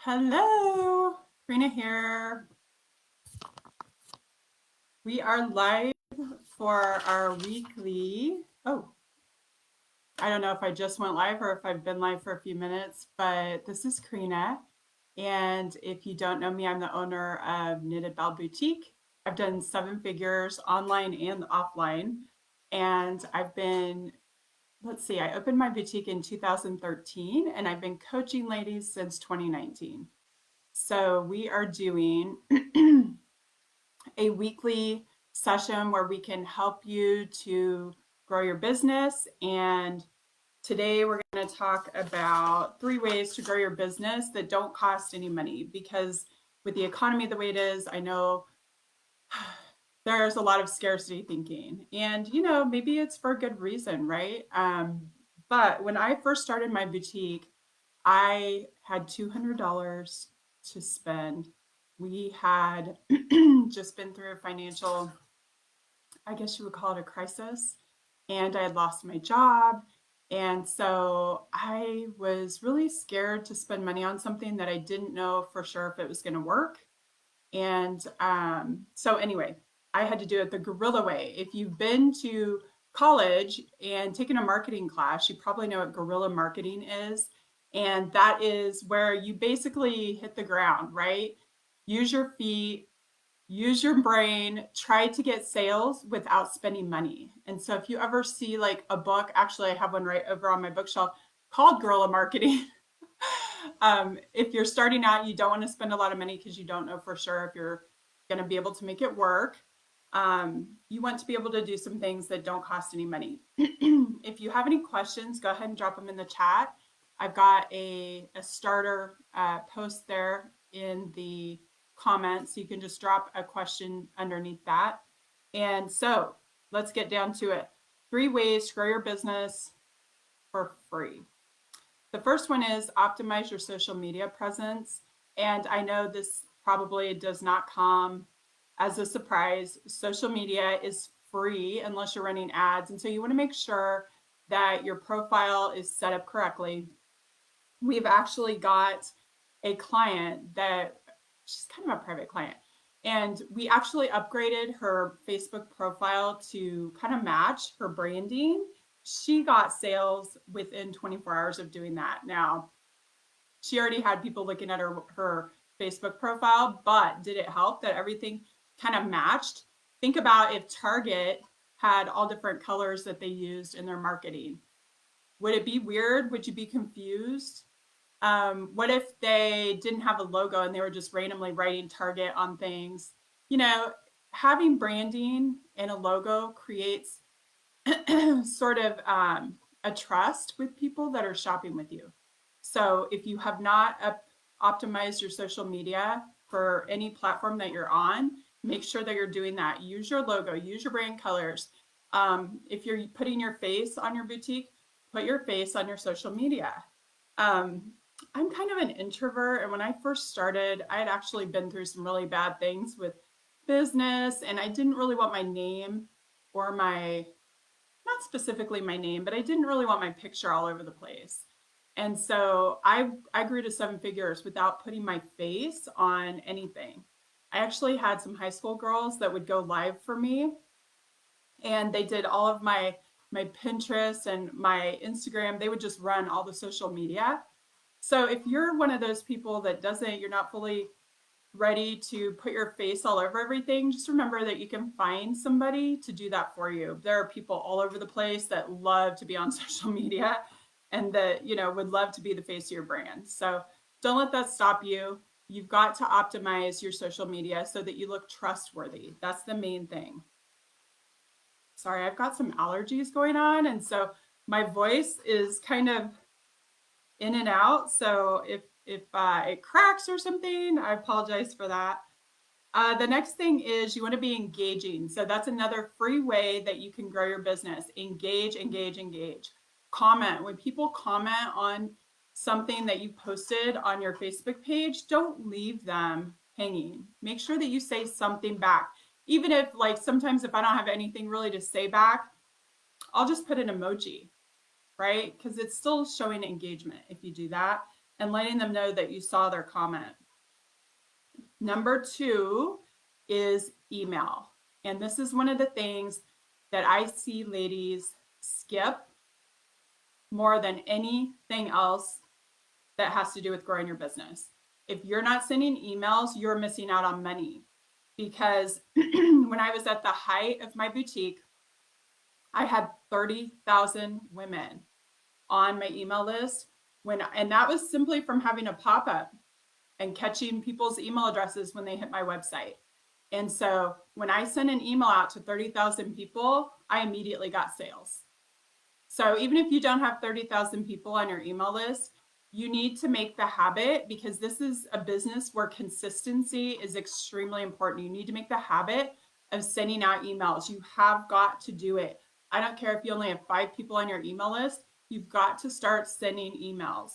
Hello, Karina here. We are live for our weekly. Oh, I don't know if I just went live or if I've been live for a few minutes, but this is Karina. And if you don't know me, I'm the owner of Knitted Belle Boutique. I've done seven figures online and offline. And I've been, let's see, I opened my boutique in 2013 and I've been coaching ladies since 2019. So we are doing a weekly session where we can help you to grow your business. And today we're going to talk about 3 ways to grow your business that don't cost any money. Because with the economy the way it is, I know there's a lot of scarcity thinking. And, maybe it's for a good reason, right? But when I first started my boutique, I had $200 to spend. We had just been through a financial, I guess you would call it a crisis, and I had lost my job. And so I was really scared to spend money on something that I didn't know for sure if it was going to work. And so, anyway, I had to do it the guerrilla way. If you've been to college and taken a marketing class, you probably know what guerrilla marketing is. And that is where you basically hit the ground, right? Use your feet, use your brain, try to get sales without spending money. And so, if you ever see like a book, actually, I have one right over on my bookshelf called Guerrilla Marketing. If you're starting out, you don't want to spend a lot of money because you don't know for sure if you're going to be able to make it work. You want to be able to do some things that don't cost any money. If you have any questions, go ahead and drop them in the chat. I've got a starter post there in the comments. You can just drop a question underneath that. And so let's get down to it. 3 ways to grow your business for free. The first one is optimize your social media presence. And I know this probably does not come as a surprise. Social media is free unless you're running ads. And so you want to make sure that your profile is set up correctly. We've actually got a client that she's kind of a private client. And we actually upgraded her Facebook profile to kind of match her branding. She got sales within 24 hours of doing that. Now, she already had people looking at her Facebook profile, but did it help that everything kind of matched? Think about if Target had all different colors that they used in their marketing. Would it be weird? Would you be confused? What if they didn't have a logo and they were just randomly writing Target on things? Having branding and a logo creates sort of a trust with people that are shopping with you. So if you have not optimized your social media for any platform that you're on, make sure that you're doing that. Use your logo, use your brand colors. If you're putting your face on your boutique, put your face on your social media. I'm kind of an introvert, and when I first started, I had actually been through some really bad things with business, and I didn't really want my name or not specifically my name, but I didn't really want my picture all over the place. And so I grew to seven figures without putting my face on anything. I actually had some high school girls that would go live for me, and they did all of my Pinterest and my Instagram. They would just run all the social media. So if you're one of those people that you're not fully ready to put your face all over everything, just remember that you can find somebody to do that for you. There are people all over the place that love to be on social media and that, would love to be the face of your brand. So don't let that stop you. You've got to optimize your social media so that you look trustworthy. That's the main thing. Sorry, I've got some allergies going on, and so my voice is kind of in and out. So if it cracks or something, I apologize for that. The next thing is you want to be engaging. So that's another free way that you can grow your business. Engage, engage, engage. Comment. When people comment on something that you posted on your Facebook page, don't leave them hanging. Make sure that you say something back. Even if, like, sometimes if I don't have anything really to say back, I'll just put an emoji, right? Because it's still showing engagement if you do that. and letting them know that you saw their comment. Number 2 is email. And this is one of the things that I see ladies skip more than anything else that has to do with growing your business. If you're not sending emails, you're missing out on money. Because when I was at the height of my boutique, I had 30,000 women on my email list and that was simply from having a pop-up and catching people's email addresses when they hit my website. And so when I sent an email out to 30,000 people, I immediately got sales. So even if you don't have 30,000 people on your email list, you need to make the habit, because this is a business where consistency is extremely important. You need to make the habit of sending out emails. You have got to do it. I don't care if you only have 5 people on your email list, you've got to start sending emails.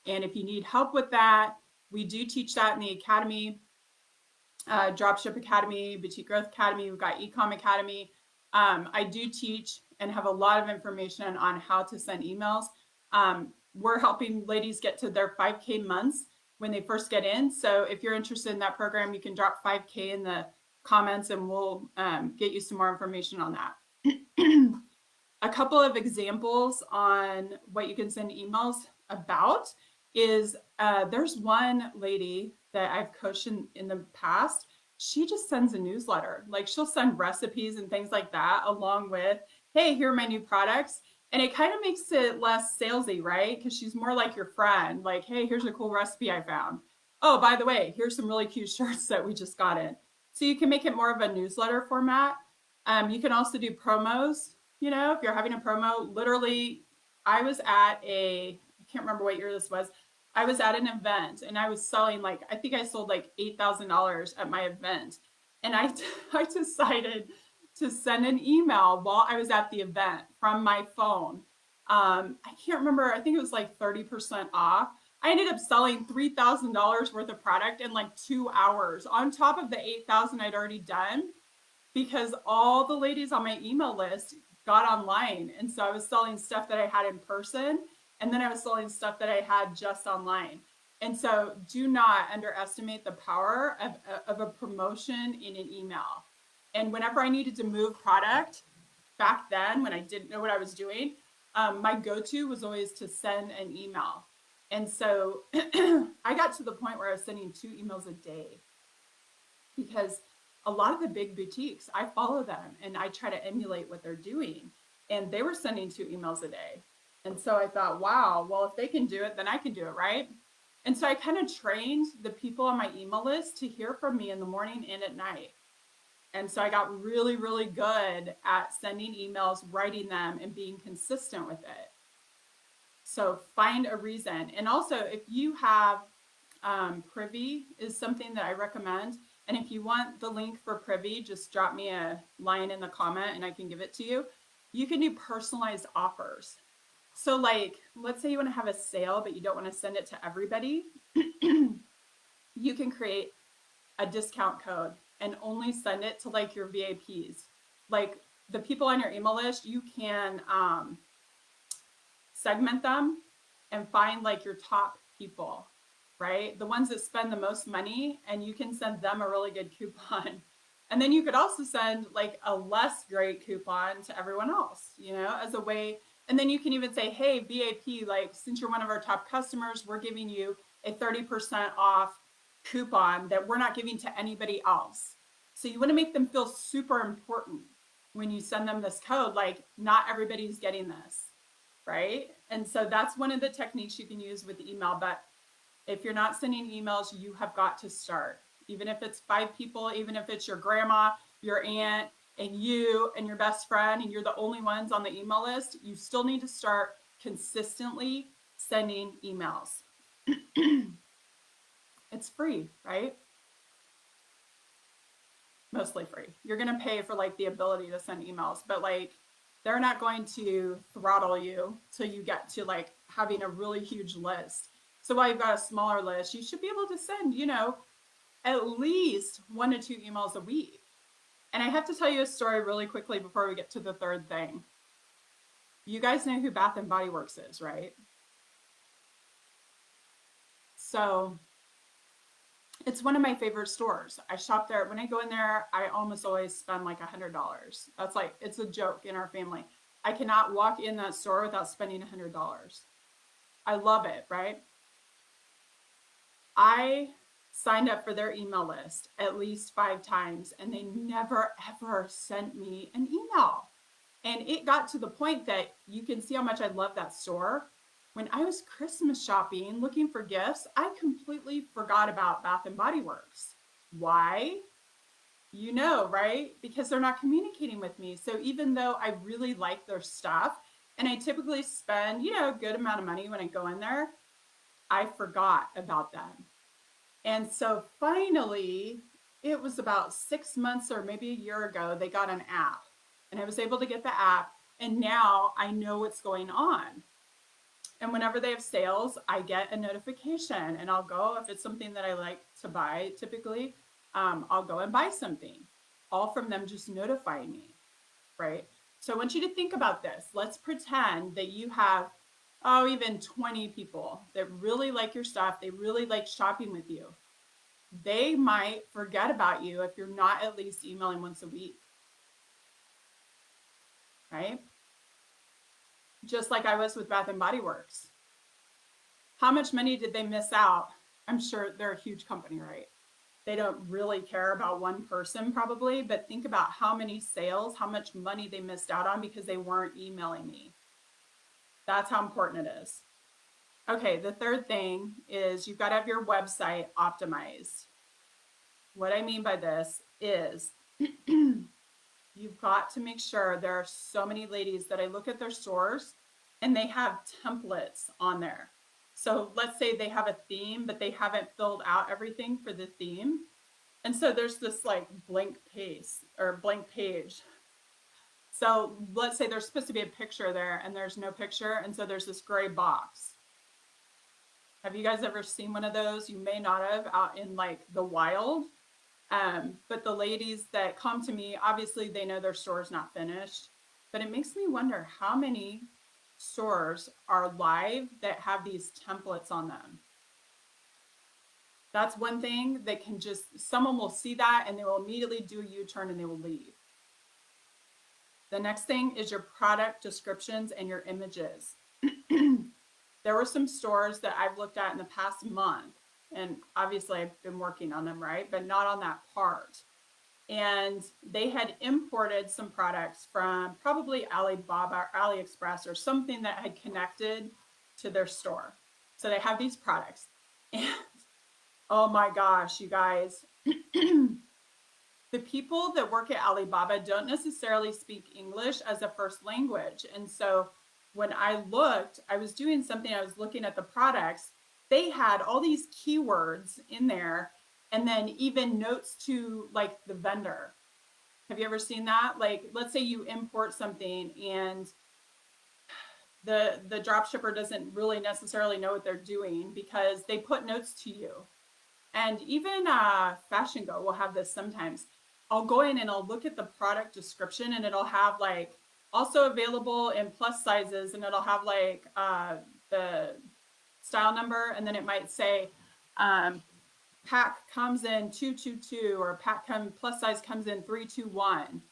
And if you need help with that, we do teach that in the academy, Dropship Academy, Boutique Growth Academy, we've got Ecom Academy. I do teach and have a lot of information on how to send emails. We're helping ladies get to their 5K months when they first get in. So if you're interested in that program, you can drop 5K in the comments and we'll get you some more information on that. A couple of examples on what you can send emails about is there's one lady that I've coached in the past. She just sends a newsletter. Like she'll send recipes and things like that along with, hey, here are my new products. And it kind of makes it less salesy, right? Because she's more like your friend. Like, hey, here's a cool recipe I found. Oh, by the way, here's some really cute shirts that we just got in. So you can make it more of a newsletter format. You can also do promos. You know, if you're having a promo, literally, I was at I can't remember what year this was. I was at an event and I was selling I think I sold like $8,000 at my event. And I decided to send an email while I was at the event from my phone. I can't remember, I think it was like 30% off. I ended up selling $3,000 worth of product in like 2 hours on top of the 8,000 I'd already done, because all the ladies on my email list got online. And so I was selling stuff that I had in person, and then I was selling stuff that I had just online. And so do not underestimate the power of a promotion in an email. And whenever I needed to move product back then, when I didn't know what I was doing, my go-to was always to send an email. And so I got to the point where I was sending 2 emails a day, because a lot of the big boutiques, I follow them and I try to emulate what they're doing. And they were sending 2 emails a day. And so I thought, wow, well, if they can do it, then I can do it, right? And so I kind of trained the people on my email list to hear from me in the morning and at night. And so I got really, really good at sending emails, writing them, and being consistent with it. So find a reason. And also, if you have Privy is something that I recommend. And if you want the link for Privy, just drop me a line in the comment and I can give it to you. You can do personalized offers. So let's say you want to have a sale, but you don't want to send it to everybody. You can create a discount code and only send it to your VIPs. Like the people on your email list, you can segment them and find your top people, right? The ones that spend the most money, and you can send them a really good coupon. And then you could also send a less great coupon to everyone else, as a way. And then you can even say, hey, VIP, since you're one of our top customers, we're giving you a 30% off coupon that we're not giving to anybody else. So you want to make them feel super important when you send them this code, not everybody's getting this, right? And so that's one of the techniques you can use with email. But if you're not sending emails, you have got to start. Even if it's 5 people, even if it's your grandma, your aunt, and you and your best friend, and you're the only ones on the email list, you still need to start consistently sending emails. It's free, right? Mostly free. You're going to pay for the ability to send emails, but they're not going to throttle you till you get to having a really huge list. So while you've got a smaller list, you should be able to send, at least 1 to 2 emails a week. And I have to tell you a story really quickly before we get to the third thing. You guys know who Bath and Body Works is, right? So it's one of my favorite stores. I shop there. When I go in there, I almost always spend like $100. That's like, it's a joke in our family. I cannot walk in that store without spending $100. I love it, right? I signed up for their email list at least 5 times and they never ever sent me an email. And it got to the point that you can see how much I love that store. When I was Christmas shopping, looking for gifts, I completely forgot about Bath and Body Works. Why? You know, right? Because they're not communicating with me. So even though I really like their stuff, and I typically spend, a good amount of money when I go in there, I forgot about them. And so finally, it was about 6 months or maybe a year ago, they got an app and I was able to get the app. And now I know what's going on. And whenever they have sales, I get a notification and I'll go, if it's something that I like to buy, typically, I'll go and buy something, all from them just notifying me, right? So I want you to think about this. Let's pretend that you have, even 20 people that really like your stuff. They really like shopping with you. They might forget about you if you're not at least emailing once a week, right? Just like I was with Bath and Body Works. How much money did they miss out? I'm sure they're a huge company, right? They don't really care about one person probably, but think about how many sales, how much money they missed out on because they weren't emailing me. That's how important it is. Okay, the third thing is you've got to have your website optimized. What I mean by this is you've got to make sure there are so many ladies that I look at their stores and they have templates on there. So let's say they have a theme, but they haven't filled out everything for the theme. And so there's this like blank page. So let's say there's supposed to be a picture there and there's no picture. And so there's this gray box. Have you guys ever seen one of those? You may not have, out in like the wild. But the ladies that come to me, obviously they know their store is not finished, but it makes me wonder how many stores are live that have these templates on them. That's one thing that can someone will see that and they will immediately do a U-turn and they will leave. The next thing is your product descriptions and your images. There were some stores that I've looked at in the past month, and obviously I've been working on them, right? But not on that part. And they had imported some products from probably Alibaba or AliExpress or something that had connected to their store. So they have these products. And oh my gosh, you guys, the people that work at Alibaba don't necessarily speak English as a first language. And so when I looked, I was doing something, I was looking at the products, they had all these keywords in there and then even notes to like the vendor. Have you ever seen that? Like, let's say you import something and the drop shipper doesn't really necessarily know what they're doing because they put notes to you. And even Fashion Go will have this sometimes. I'll go in and I'll look at the product description and it'll have like also available in plus sizes, and it'll have like the style number, and then it might say pack comes in 222 or pack plus size comes in 321.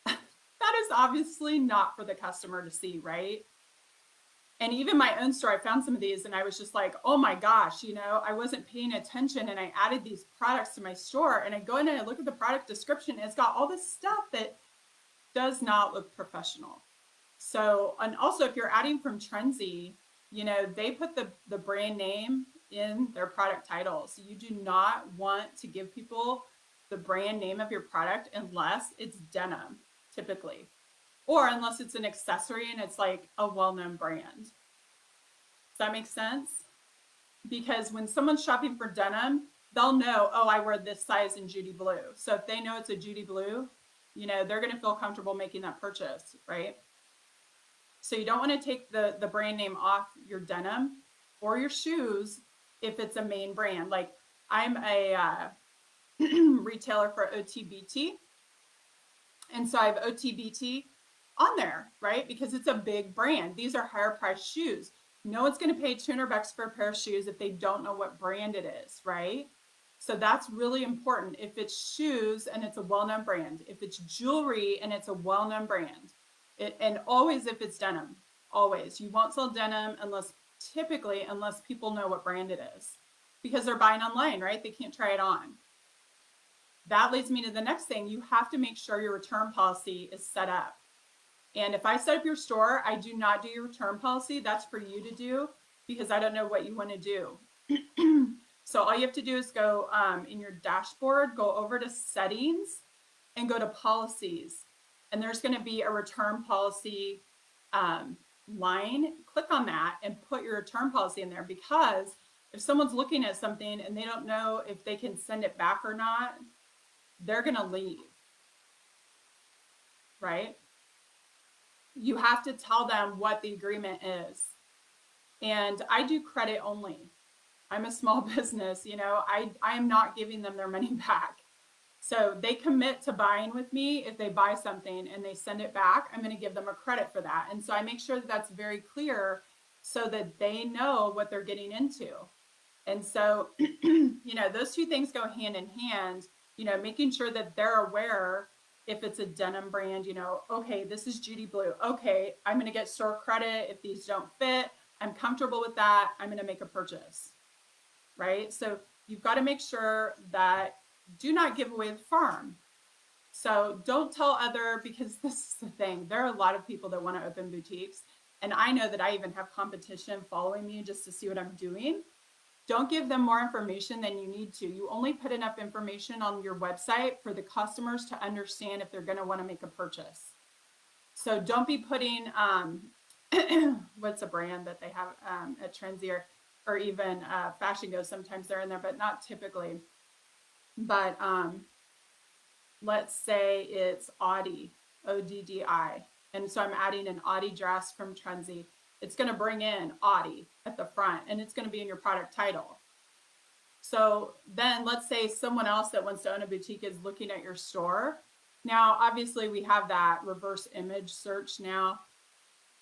That is obviously not for the customer to see, right? And even my own store, I found some of these and I was just like, oh my gosh, I wasn't paying attention and I added these products to my store, and I go in and I look at the product description and it's got all this stuff that does not look professional. So, and also if you're adding from Trendsy, they put the brand name in their product titles. You do not want to give people the brand name of your product unless it's denim, typically, or unless it's an accessory and it's like a well-known brand. Does that make sense? Because when someone's shopping for denim, they'll know, oh, I wear this size in Judy Blue. So if they know it's a Judy Blue, they're going to feel comfortable making that purchase, right? So you don't want to take the brand name off your denim or your shoes if it's a main brand. Like I'm a retailer for OTBT. And so I have OTBT on there, right? Because it's a big brand. These are higher priced shoes. No one's going to pay 200 bucks for a pair of shoes if they don't know what brand it is, right? So that's really important. If it's shoes and it's a well-known brand, if it's jewelry and it's a well-known brand, and always if it's denim, always. You won't sell denim unless people know what brand it is, because they're buying online, right? They can't try it on. That leads me to the next thing. You have to make sure your return policy is set up. And if I set up your store, I do not do your return policy. That's for you to do, because I don't know what you want to do. So all you have to do is go in your dashboard, go over to settings and go to policies. And there's going to be a return policy line. Click on that and put your return policy in there, because if someone's looking at something and they don't know if they can send it back or not, they're going to leave, right? You have to tell them what the agreement is. And I do credit only. I'm a small business, I am not giving them their money back. So they commit to buying with me. If they buy something and they send it back, I'm going to give them a credit for that. And so I make sure that that's very clear so that they know what they're getting into. And so, those two things go hand in hand, making sure that they're aware. If it's a denim brand, okay, this is Judy Blue. Okay, I'm going to get store credit. If these don't fit, I'm comfortable with that. I'm going to make a purchase, right? So you've got to make sure that do not give away the farm. So don't tell because this is the thing. There are a lot of people that want to open boutiques. And I know that I even have competition following me just to see what I'm doing. Don't give them more information than you need to. You only put enough information on your website for the customers to understand if they're going to want to make a purchase. So don't be putting, what's a brand that they have at Trendsy or even Fashion Go. Sometimes they're in there, but not typically. But let's say it's Audi, ODDI. And so I'm adding an Audi dress from Trendsy. It's going to bring in Audi at the front, and it's going to be in your product title. So then let's say someone else that wants to own a boutique is looking at your store. Now, obviously we have that reverse image search now,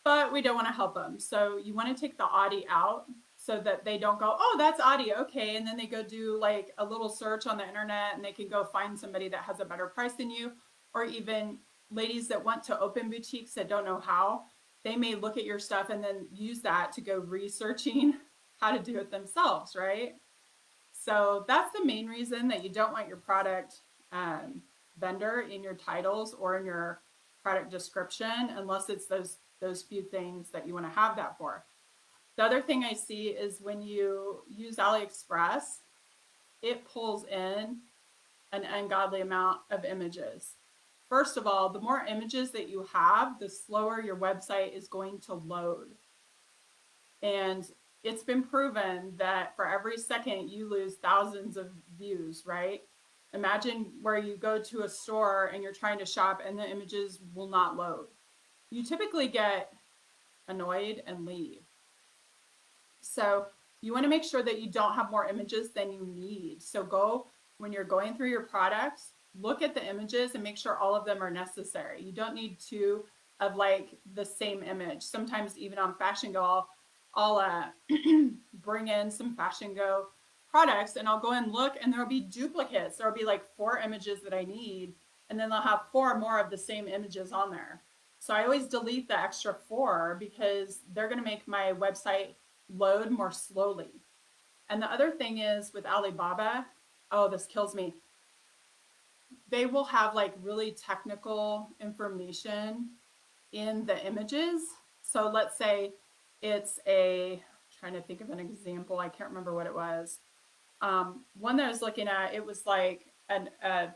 but we don't want to help them. So you want to take the Audi out so that they don't go, oh, that's Audi. Okay. And then they go do like a little search on the internet and they can go find somebody that has a better price than you, or even ladies that want to open boutiques that don't know how. They may look at your stuff and then use that to go researching how to do it themselves, right? So that's the main reason that you don't want your product vendor in your titles or in your product description, unless it's those few things that you want to have that for. The other thing I see is when you use AliExpress, it pulls in an ungodly amount of images. First of all, the more images that you have, the slower your website is going to load. And it's been proven that for every second you lose thousands of views, right? Imagine where you go to a store and you're trying to shop and the images will not load. You typically get annoyed and leave. So you want to make sure that you don't have more images than you need. So go, when you're going through your products, look at the images and make sure all of them are necessary. You don't need two of like the same image. Sometimes even on Fashion Go, I'll bring in some Fashion Go products and I'll go and look and there'll be duplicates. There'll be like 4 images that I need, and then they'll have 4 more of the same images on there. So I always delete the extra 4 because they're going to make my website load more slowly. And the other thing is with Alibaba, oh, this kills me. They will have like really technical information in the images. So let's say it's I'm trying to think of an example. I can't remember what it was. One that I was looking at, it was like a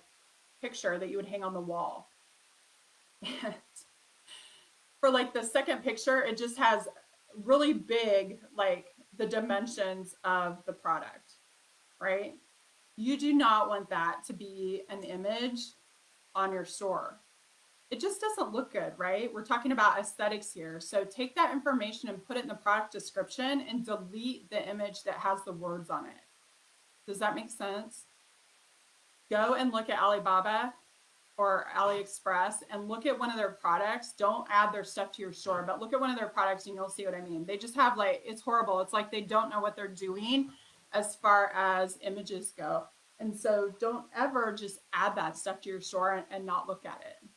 picture that you would hang on the wall. And for like the second picture, it just has really big, like the dimensions of the product, right? You do not want that to be an image on your store. It just doesn't look good, right? We're talking about aesthetics here. So take that information and put it in the product description and delete the image that has the words on it. Does that make sense? Go and look at Alibaba or AliExpress and look at one of their products. Don't add their stuff to your store, but look at one of their products and you'll see what I mean. They just have like, it's horrible. It's like they don't know what they're doing as far as images go. And so don't ever just add that stuff to your store and not look at it.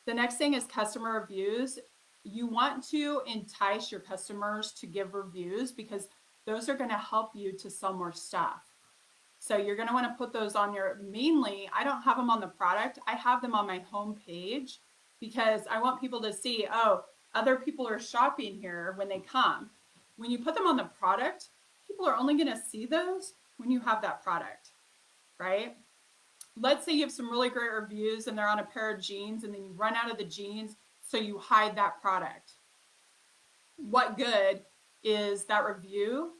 The next thing is customer reviews. You want to entice your customers to give reviews because those are going to help you to sell more stuff. So you're going to want to put those on your, mainly, I don't have them on the product. I have them on my home page because I want people to see, oh, other people are shopping here when they come. When you put them on the product, people are only going to see those when you have that product, right? Let's say you have some really great reviews and they're on a pair of jeans and then you run out of the jeans, so you hide that product. What good is that review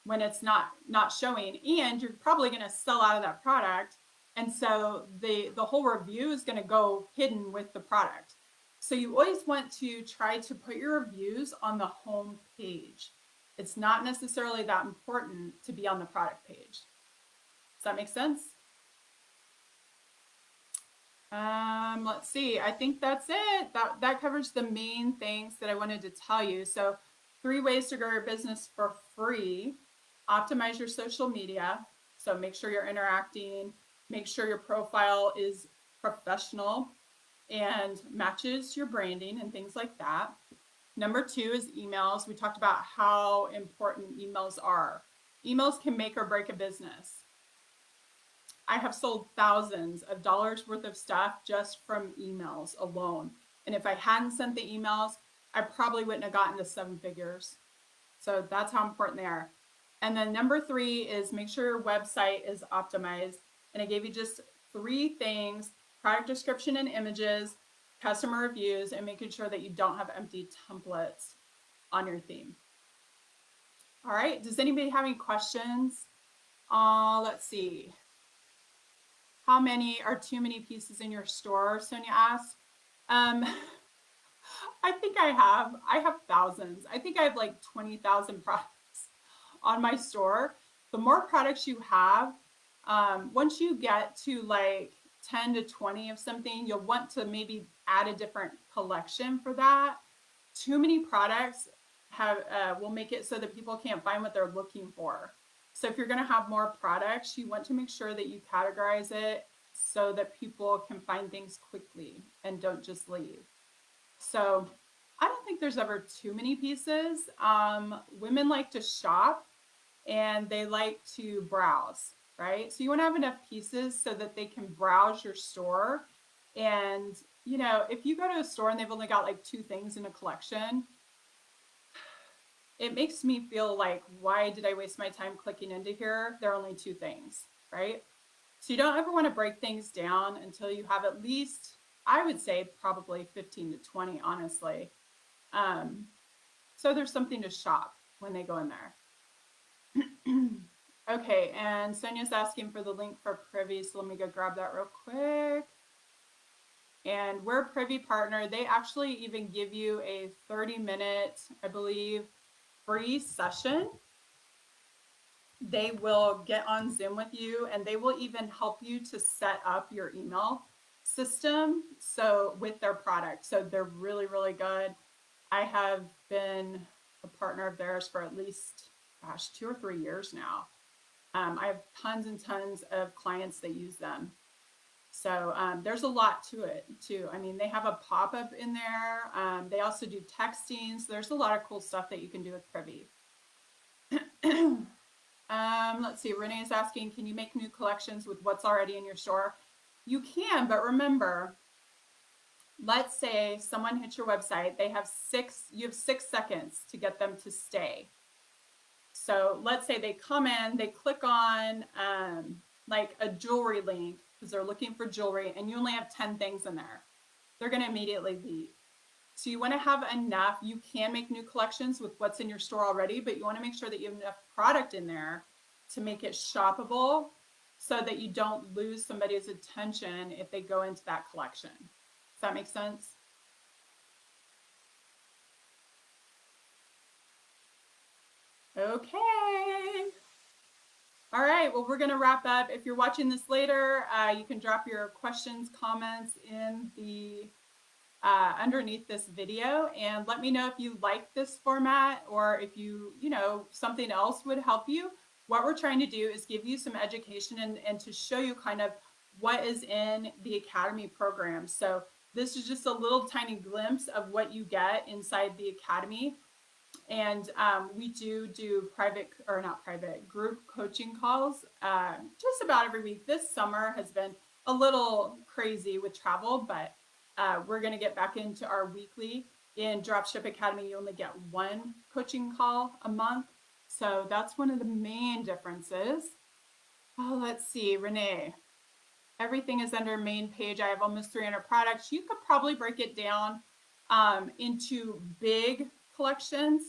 when it's not showing? And you're probably going to sell out of that product. And so the whole review is going to go hidden with the product. So you always want to try to put your reviews on the home page. It's not necessarily that important to be on the product page. Does that make sense? Let's see. I think that's it. That covers the main things that I wanted to tell you. So 3 ways to grow your business for free. Optimize your social media. So make sure you're interacting. Make sure your profile is professional and matches your branding and things like that. Number 2 is emails. We talked about how important emails are. Emails can make or break a business. I have sold thousands of dollars worth of stuff just from emails alone. And if I hadn't sent the emails, I probably wouldn't have gotten to 7 figures. So that's how important they are. And then number 3 is make sure your website is optimized. And I gave you just 3 things: product description and images, customer reviews, and making sure that you don't have empty templates on your theme. All right, does anybody have any questions? Let's see. How many are too many pieces in your store? Sonia asked. I think I have thousands. I think I have like 20,000 products on my store. The more products you have, once you get to like 10 to 20 of something, you'll want to maybe add a different collection for that. Too many products will make it so that people can't find what they're looking for. So if you're going to have more products, you want to make sure that you categorize it so that people can find things quickly and don't just leave. So I don't think there's ever too many pieces. Women like to shop and they like to browse, right? So you want to have enough pieces so that they can browse your store. And, you know, if you go to a store and they've only got like 2 things in a collection, it makes me feel like, why did I waste my time clicking into here? There are only 2 things, right? So you don't ever want to break things down until you have at least, I would say probably 15 to 20, honestly. So there's something to shop when they go in there. Okay, and Sonia's asking for the link for Privy, so let me go grab that real quick. And we're a Privy partner. They actually even give you a 30-minute, I believe, free session. They will get on Zoom with you and they will even help you to set up your email system with their product. So they're really, really good. I have been a partner of theirs for at least, 2 or 3 years now. I have tons and tons of clients that use them. So there's a lot to it too. I mean, they have a pop-up in there. They also do texting. So there's a lot of cool stuff that you can do with Privy. Let's see, Renee is asking, can you make new collections with what's already in your store? You can, but remember, let's say someone hits your website, you have 6 seconds to get them to stay. So let's say they come in, they click on like a jewelry link because they're looking for jewelry and you only have 10 things in there. They're going to immediately leave. So you want to have enough. You can make new collections with what's in your store already, but you want to make sure that you have enough product in there to make it shoppable so that you don't lose somebody's attention if they go into that collection. Does that make sense? Okay. All right, well, we're going to wrap up. If you're watching this later, you can drop your questions, comments in the underneath this video, and let me know if you like this format or if something else would help you. What we're trying to do is give you some education and to show you kind of what is in the Academy program. So this is just a little tiny glimpse of what you get inside the Academy. And we do group coaching calls just about every week. This summer has been a little crazy with travel, but we're going to get back into our weekly. In Dropship Academy, you only get one coaching call a month. So that's one of the main differences. Oh, let's see, Renee. Everything is under main page. I have almost 300 products. You could probably break it down into big collections.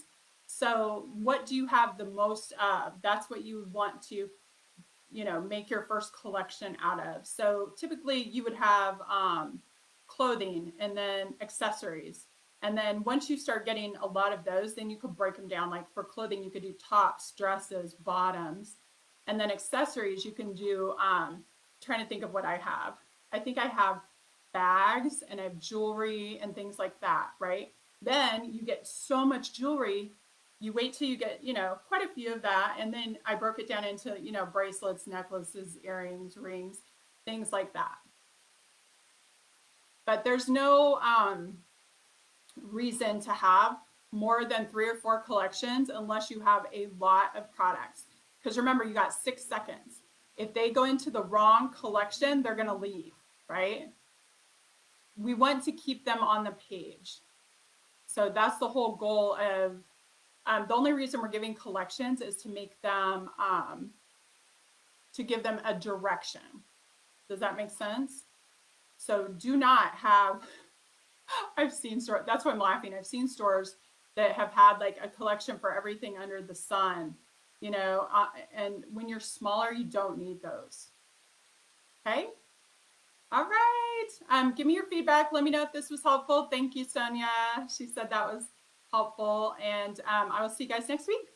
So what do you have the most of? That's what you want to, make your first collection out of. So typically you would have clothing and then accessories. And then once you start getting a lot of those, then you could break them down. Like for clothing, you could do tops, dresses, bottoms. And then accessories, you can do, trying to think of what I have. I think I have bags and I have jewelry and things like that, right? Then you get so much jewelry, you wait till you get, quite a few of that. And then I broke it down into, bracelets, necklaces, earrings, rings, things like that. But there's no reason to have more than 3 or 4 collections unless you have a lot of products. Because remember, you got 6 seconds. If they go into the wrong collection, they're going to leave, right? We want to keep them on the page. So that's the whole goal of, the only reason we're giving collections is to make them, to give them a direction. Does that make sense? So do not have, I've seen stores, that's why I'm laughing. I've seen stores that have had like a collection for everything under the sun, and when you're smaller, you don't need those. Okay. All right. Give me your feedback. Let me know if this was helpful. Thank you, Sonia. She said that was helpful. And I will see you guys next week.